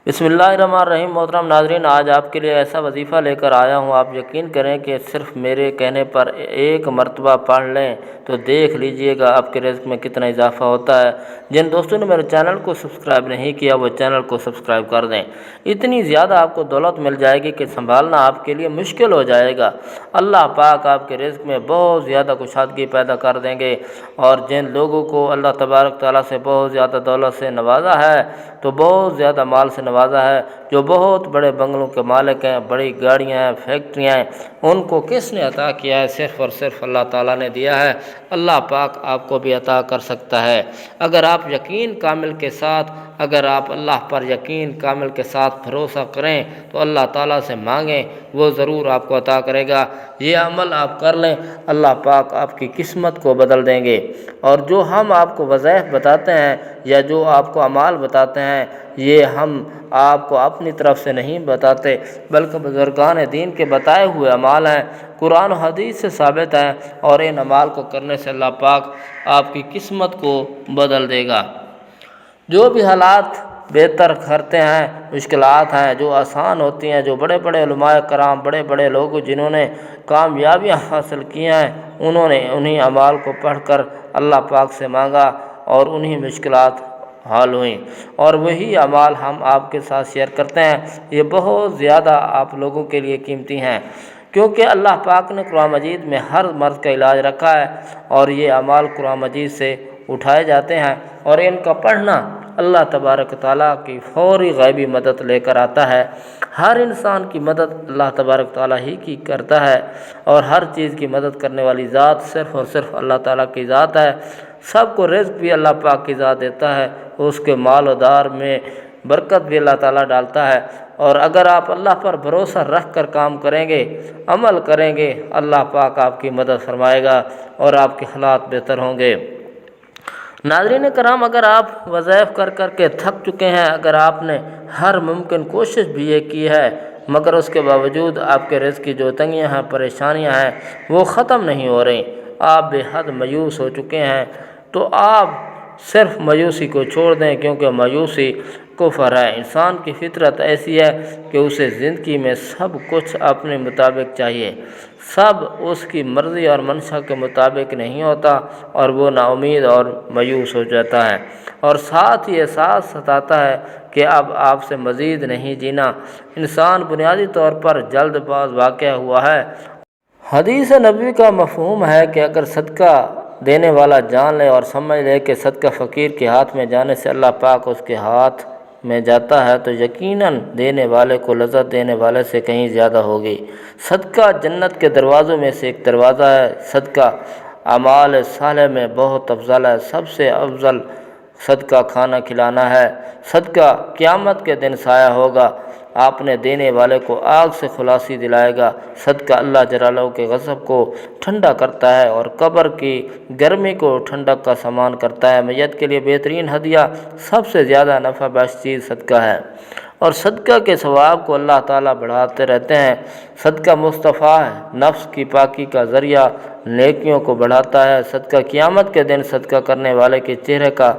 بسم اللہ الرحمن الرحیم۔ محترم ناظرین، آج آپ کے لیے ایسا وظیفہ لے کر آیا ہوں، آپ یقین کریں کہ صرف میرے کہنے پر ایک مرتبہ پڑھ لیں تو دیکھ لیجئے گا آپ کے رزق میں کتنا اضافہ ہوتا ہے۔ جن دوستوں نے میرے چینل کو سبسکرائب نہیں کیا وہ چینل کو سبسکرائب کر دیں۔ اتنی زیادہ آپ کو دولت مل جائے گی کہ سنبھالنا آپ کے لیے مشکل ہو جائے گا۔ اللہ پاک آپ کے رزق میں بہت زیادہ کشادگی پیدا کر دیں گے، اور جن لوگوں کو اللہ تبارک تعالیٰ سے بہت زیادہ دولت سے نوازا ہے، تو بہت زیادہ مال سے نوازا ہے، جو بہت بڑے بنگلوں کے مالک ہیں، بڑی گاڑیاں ہیں، فیکٹریاں ہیں، ان کو کس نے عطا کیا ہے؟ صرف اور صرف اللہ تعالیٰ نے دیا ہے۔ اللہ پاک آپ کو بھی عطا کر سکتا ہے اگر آپ یقین کامل کے ساتھ، اگر آپ اللہ پر یقین کامل کے ساتھ بھروسہ کریں تو اللہ تعالیٰ سے مانگیں، وہ ضرور آپ کو عطا کرے گا۔ یہ عمل آپ کر لیں، اللہ پاک آپ کی قسمت کو بدل دیں گے۔ اور جو ہم آپ کو وظائف بتاتے ہیں یا جو آپ کو اعمال بتاتے ہیں، یہ ہم آپ کو اپنی طرف سے نہیں بتاتے، بلکہ بزرگان دین کے بتائے ہوئے اعمال ہیں، قرآن و حدیث سے ثابت ہیں، اور ان اعمال کو کرنے سے اللہ پاک آپ کی قسمت کو بدل دے گا۔ جو بھی حالات بہتر کرتے ہیں، مشکلات ہیں جو آسان ہوتی ہیں، جو بڑے بڑے علماء کرام، بڑے بڑے لوگ جنہوں نے کامیابیاں حاصل کی ہیں، انہوں نے انہی اعمال کو پڑھ کر اللہ پاک سے مانگا اور انہی مشکلات حل ہوئیں، اور وہی اعمال ہم آپ کے ساتھ شیئر کرتے ہیں۔ یہ بہت زیادہ آپ لوگوں کے لیے قیمتی ہیں، کیونکہ اللہ پاک نے قرآن مجید میں ہر مرض کا علاج رکھا ہے، اور یہ اعمال قرآن مجید سے اٹھائے جاتے ہیں، اور ان کا پڑھنا اللہ تبارک تعالیٰ کی فوری غیبی مدد لے کر آتا ہے۔ ہر انسان کی مدد اللہ تبارک تعالیٰ ہی کی کرتا ہے، اور ہر چیز کی مدد کرنے والی ذات صرف اور صرف اللہ تعالیٰ کی ذات ہے۔ سب کو رزق بھی اللہ پاک کی ذات دیتا ہے، اس کے مال و دار میں برکت بھی اللہ تعالیٰ ڈالتا ہے، اور اگر آپ اللہ پر بھروسہ رکھ کر کام کریں گے، عمل کریں گے، اللہ پاک آپ کی مدد فرمائے گا اور آپ کے حالات بہتر ہوں گے۔ ناظرین کرام، اگر آپ وظائف کر کر کے تھک چکے ہیں، اگر آپ نے ہر ممکن کوشش بھی یہ کی ہے، مگر اس کے باوجود آپ کے رزق کی جو تنگیاں ہیں، پریشانیاں ہیں، وہ ختم نہیں ہو رہی، آپ بے حد مایوس ہو چکے ہیں، تو آپ صرف مایوسی کو چھوڑ دیں، کیونکہ مایوسی کفر ہے۔ انسان کی فطرت ایسی ہے کہ اسے زندگی میں سب کچھ اپنے مطابق چاہیے، سب اس کی مرضی اور منشا کے مطابق نہیں ہوتا، اور وہ نا امید اور مایوس ہو جاتا ہے، اور ساتھ ہی احساس ستاتا ہے کہ اب آپ سے مزید نہیں جینا۔ انسان بنیادی طور پر جلد باز واقع ہوا ہے۔ حدیث نبوی کا مفہوم ہے کہ اگر صدقہ دینے والا جان لے اور سمجھ لے کہ صدقہ فقیر کے ہاتھ میں جانے سے اللہ پاک اس کے ہاتھ میں جاتا ہے، تو یقیناً دینے والے کو لذت دینے والے سے کہیں زیادہ ہوگی۔ صدقہ جنت کے دروازوں میں سے ایک دروازہ ہے۔ صدقہ اعمال صالح میں بہت افضل ہے۔ سب سے افضل صدقہ کھانا کھلانا ہے۔ صدقہ قیامت کے دن سایہ ہوگا، آپ نے دینے والے کو آگ سے خلاصی دلائے گا۔ صدقہ اللہ جلالہ کے غضب کو ٹھنڈا کرتا ہے اور قبر کی گرمی کو ٹھنڈک کا سامان کرتا ہے۔ میت کے لیے بہترین ہدیہ، سب سے زیادہ نفع بخش چیز صدقہ ہے، اور صدقہ کے ثواب کو اللہ تعالیٰ بڑھاتے رہتے ہیں۔ صدقہ مصطفیٰ ہے، نفس کی پاکی کا ذریعہ، نیکیوں کو بڑھاتا ہے۔ صدقہ قیامت کے دن صدقہ کرنے والے کے چہرے کا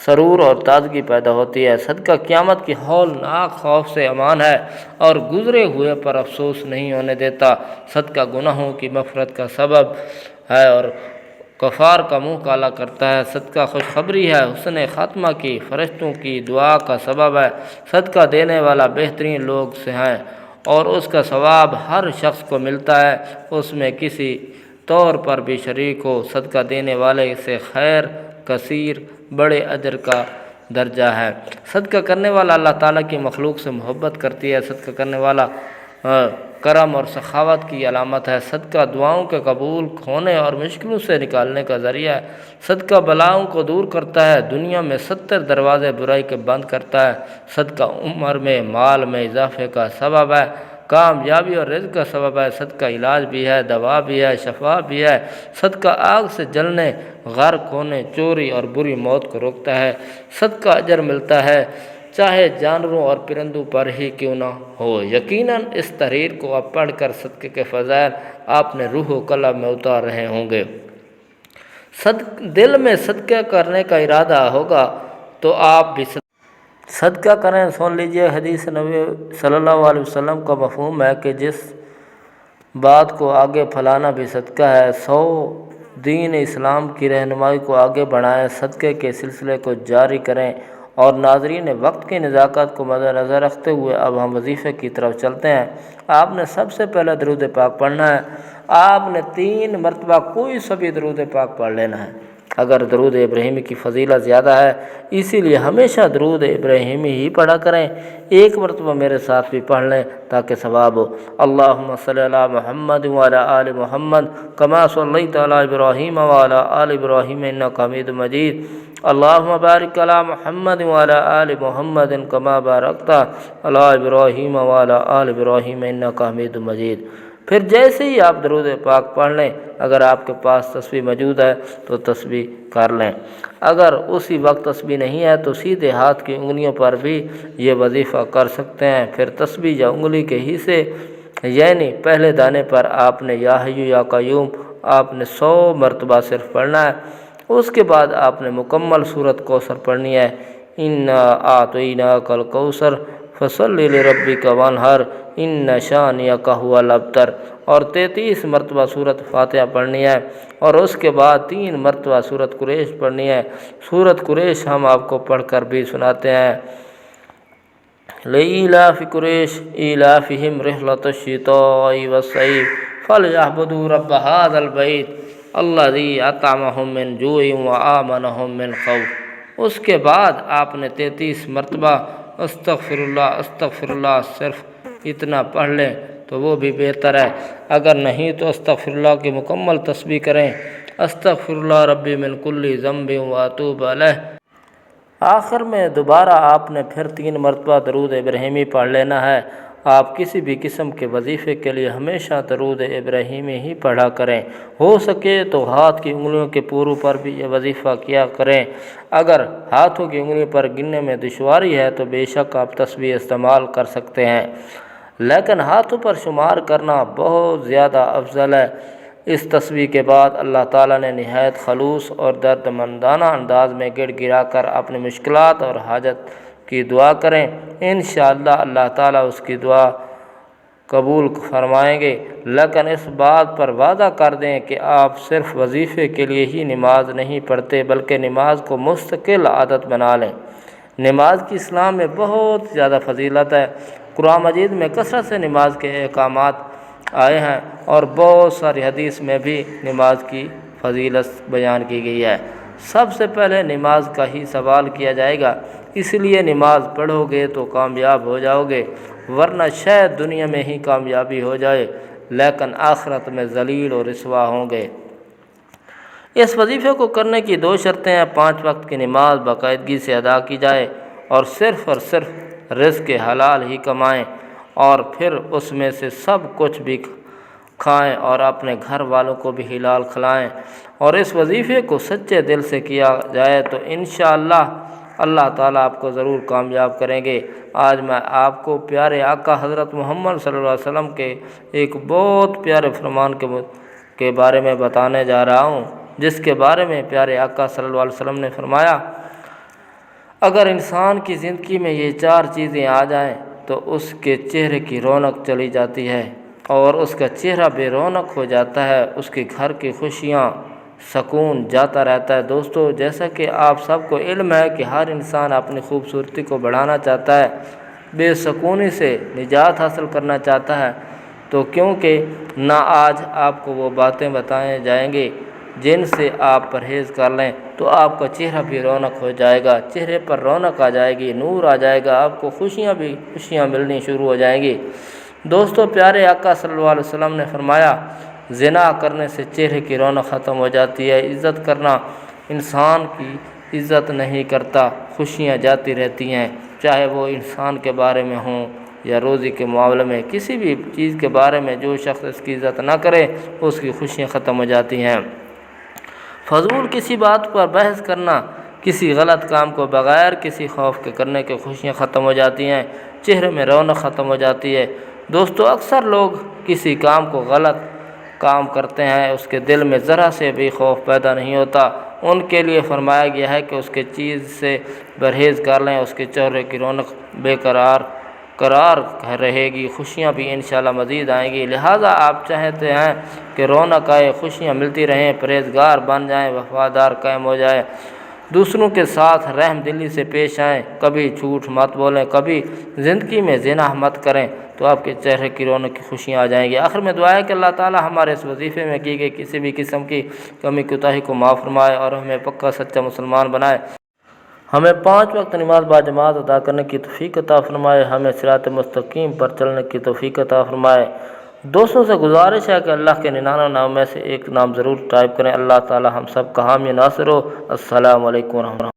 سرور اور تازگی پیدا ہوتی ہے۔ صدقہ قیامت کی ہولناک خوف سے امان ہے اور گزرے ہوئے پر افسوس نہیں ہونے دیتا۔ صدقہ گناہوں کی مغفرت کا سبب ہے اور کفار کا منہ کالا کرتا ہے۔ صدقہ خوشخبری ہے، حسن خاتمہ کی، فرشتوں کی دعا کا سبب ہے۔ صدقہ دینے والا بہترین لوگ سے ہیں، اور اس کا ثواب ہر شخص کو ملتا ہے، اس میں کسی طور پر بھی شریک ہو۔ صدقہ دینے والے سے خیر کثیر بڑے اجر کا درجہ ہے۔ صدقہ کرنے والا اللہ تعالیٰ کی مخلوق سے محبت کرتی ہے۔ صدقہ کرنے والا کرم اور سخاوت کی علامت ہے۔ صدقہ دعاؤں کے قبول ہونے اور مشکلوں سے نکالنے کا ذریعہ ہے۔ صدقہ بلاؤں کو دور کرتا ہے، دنیا میں 70 دروازے برائی کے بند کرتا ہے۔ صدقہ عمر میں، مال میں اضافے کا سبب ہے، کامیابی اور رزق کا سبب ہے۔ صدقہ علاج بھی ہے، دوا بھی ہے، شفا بھی ہے۔ صدقہ آگ سے جلنے، غرق ہونے، چوری اور بری موت کو روکتا ہے۔ صدقہ اجر ملتا ہے، چاہے جانوروں اور پرندوں پر ہی کیوں نہ ہو۔ یقیناً اس تحریر کو آپ پڑھ کر صدقے کے فضائل آپ نے روح و قلب میں اتار رہے ہوں گے۔ دل میں صدقہ کرنے کا ارادہ ہوگا تو آپ بھی صدقہ کریں۔ سن لیجئے، حدیث نبی صلی اللہ علیہ وسلم کا مفہوم ہے کہ جس بات کو آگے پھیلانا بھی صدقہ ہے۔ 100 دین اسلام کی رہنمائی کو آگے بڑھائیں، صدقے کے سلسلے کو جاری کریں۔ اور ناظرین، وقت کی نزاکت کو مد نظر رکھتے ہوئے اب ہم وظیفے کی طرف چلتے ہیں۔ آپ نے سب سے پہلے درود پاک پڑھنا ہے۔ آپ نے 3 مرتبہ کوئی سا بھی درود پاک پڑھ لینا ہے۔ اگر درود ابراہیمی کی فضیلت زیادہ ہے، اسی لیے ہمیشہ درود ابراہیمی ہی پڑھا کریں۔ 1 مرتبہ میرے ساتھ بھی پڑھ لیں تاکہ ثواب ہو۔ اللہم صلی علی محمد وعلی آل محمد کما صلیت علی ابراہیم وعلی آل ابراہیم انک حمید مجید۔ اللہم بارک علی محمد وعلی آل محمد کما بارکت علی ابراہیم وعلی آل ابراہیم انک حمید مجید۔ پھر جیسے ہی آپ درود پاک پڑھ لیں، اگر آپ کے پاس تسبیح موجود ہے تو تسبیح کر لیں۔ اگر اسی وقت تسبیح نہیں ہے تو سیدھے ہاتھ کی انگلیوں پر بھی یہ وظیفہ کر سکتے ہیں۔ پھر تسبیح یا انگلی کے حصے یعنی پہلے دانے پر آپ نے یا حی یا قیوم آپ نے 100 مرتبہ صرف پڑھنا ہے۔ اس کے بعد آپ نے مکمل سورۃ کوثر پڑھنی ہے۔ انا اعطیناک الکوثر فصلی لربک وانحر ان شانئک ھو الابتر، اور 33 مرتبہ سورۃ فاتحہ پڑھنی ہے۔ اور اس کے بعد 3 مرتبہ سورۃ قریش پڑھنی ہے۔ سورۃ قریش ہم آپ کو پڑھ کر بھی سناتے ہیں۔ لإیلاف قریش ایلافہم رحلۃ الشتاء والصیف فلیعبدوا رب ھذا البیت الذی اطعمہم من جوع وآمنہم من خوف۔ اس کے بعد آپ نے 33 مرتبہ استغفر اللہ صرف اتنا پڑھ لیں تو وہ بھی بہتر ہے۔ اگر نہیں تو استغفر اللہ کی مکمل تسبیح کریں۔ استغفر اللہ ربی من کل ذنب واتوب الیہ۔ آخر میں دوبارہ آپ نے پھر 3 مرتبہ درود ابراہیمی پڑھ لینا ہے۔ آپ کسی بھی قسم کے وظیفے کے لیے ہمیشہ درود ابراہیمی ہی پڑھا کریں۔ ہو سکے تو ہاتھ کی انگلیوں کے پوروں پر بھی یہ وظیفہ کیا کریں۔ اگر ہاتھوں کی انگلیوں پر گننے میں دشواری ہے تو بے شک آپ تسبیح استعمال کر سکتے ہیں، لیکن ہاتھوں پر شمار کرنا بہت زیادہ افضل ہے۔ اس تسبیح کے بعد اللہ تعالیٰ نے نہایت خلوص اور درد مندانہ انداز میں گڑ گڑا کر اپنی مشکلات اور حاجت کی دعا کریں۔ انشاءاللہ اللہ تعالیٰ اس کی دعا قبول فرمائیں گے، لیکن اس بات پر وعدہ کر دیں کہ آپ صرف وظیفے کے لیے ہی نماز نہیں پڑھتے بلکہ نماز کو مستقل عادت بنا لیں۔ نماز کی اسلام میں بہت زیادہ فضیلت ہے۔ قرآن مجید میں کثرت سے نماز کے احکامات آئے ہیں اور بہت ساری حدیث میں بھی نماز کی فضیلت بیان کی گئی ہے۔ سب سے پہلے نماز کا ہی سوال کیا جائے گا، اس لیے نماز پڑھو گے تو کامیاب ہو جاؤ گے، ورنہ شاید دنیا میں ہی کامیابی ہو جائے لیکن آخرت میں ذلیل اور رسوا ہوں گے۔ اس وظیفے کو کرنے کی 2 شرطیں ہیں۔ 5 وقت کی نماز باقاعدگی سے ادا کی جائے اور صرف رزق حلال ہی کمائیں، اور پھر اس میں سے سب کچھ بھی کھائیں اور اپنے گھر والوں کو بھی حلال کھلائیں۔ اور اس وظیفے کو سچے دل سے کیا جائے تو انشاءاللہ اللہ تعالیٰ آپ کو ضرور کامیاب کریں گے۔ آج میں آپ کو پیارے آقا حضرت محمد صلی اللہ علیہ وسلم کے ایک بہت پیارے فرمان کے بارے میں بتانے جا رہا ہوں، جس کے بارے میں پیارے آقا صلی اللہ علیہ وسلم نے فرمایا، اگر انسان کی زندگی میں یہ 4 چیزیں آ جائیں تو اس کے چہرے کی رونق چلی جاتی ہے اور اس کا چہرہ بے رونق ہو جاتا ہے، اس کے گھر کی خوشیاں سکون جاتا رہتا ہے۔ دوستو، جیسا کہ آپ سب کو علم ہے کہ ہر انسان اپنی خوبصورتی کو بڑھانا چاہتا ہے، بے سکونی سے نجات حاصل کرنا چاہتا ہے، تو کیونکہ نہ آج آپ کو وہ باتیں بتائیں جائیں گے جن سے آپ پرہیز کر لیں تو آپ کا چہرہ بھی رونق ہو جائے گا، چہرے پر رونق آ جائے گی، نور آ جائے گا، آپ کو خوشیاں ملنی شروع ہو جائیں گی۔ دوستو، پیارے آقا صلی اللہ علیہ وسلم نے فرمایا، زنا کرنے سے چہرے کی رونق ختم ہو جاتی ہے، عزت کرنا انسان کی عزت نہیں کرتا، خوشیاں جاتی رہتی ہیں، چاہے وہ انسان کے بارے میں ہوں یا روزی کے معاملے میں، کسی بھی چیز کے بارے میں جو شخص اس کی عزت نہ کرے اس کی خوشیاں ختم ہو جاتی ہیں۔ فضول کسی بات پر بحث کرنا، کسی غلط کام کو بغیر کسی خوف کے کرنے کے خوشیاں ختم ہو جاتی ہیں، چہرے میں رونق ختم ہو جاتی ہے۔ دوستو، اکثر لوگ کسی کام کو غلط کام کرتے ہیں، اس کے دل میں ذرا سے بھی خوف پیدا نہیں ہوتا، ان کے لیے فرمایا گیا ہے کہ اس کے چیز سے پرہیز کر لیں، اس کے چہرے کی رونق قرار رہے گی، خوشیاں بھی انشاءاللہ مزید آئیں گی۔ لہٰذا آپ چاہتے ہیں کہ رونق آئے، خوشیاں ملتی رہیں، پرہیزگار بن جائیں، وفادار قائم ہو جائے، دوسروں کے ساتھ رحم دلی سے پیش آئیں، کبھی جھوٹ مت بولیں، کبھی زندگی میں زنا مت کریں، تو آپ کے چہرے کی رونق کی خوشیاں آ جائیں گی۔ آخر میں دعا ہے کہ اللہ تعالی ہمارے اس وظیفے میں کی گئی کسی بھی قسم کی کمی کوتاہی کو معاف فرمائے اور ہمیں پکا سچا مسلمان بنائے، ہمیں 5 وقت نماز باجماعت ادا کرنے کی توفیق عطا فرمائے، ہمیں صراط مستقیم پر چلنے کی توفیق عطا فرمائے۔ دوستوں سے گزارش ہے کہ اللہ کے 99 نام میں سے ایک نام ضرور ٹائپ کریں۔ اللہ تعالی ہم سب کا حامی ناصر ہو۔ السلام علیکم ورحمۃ اللہ۔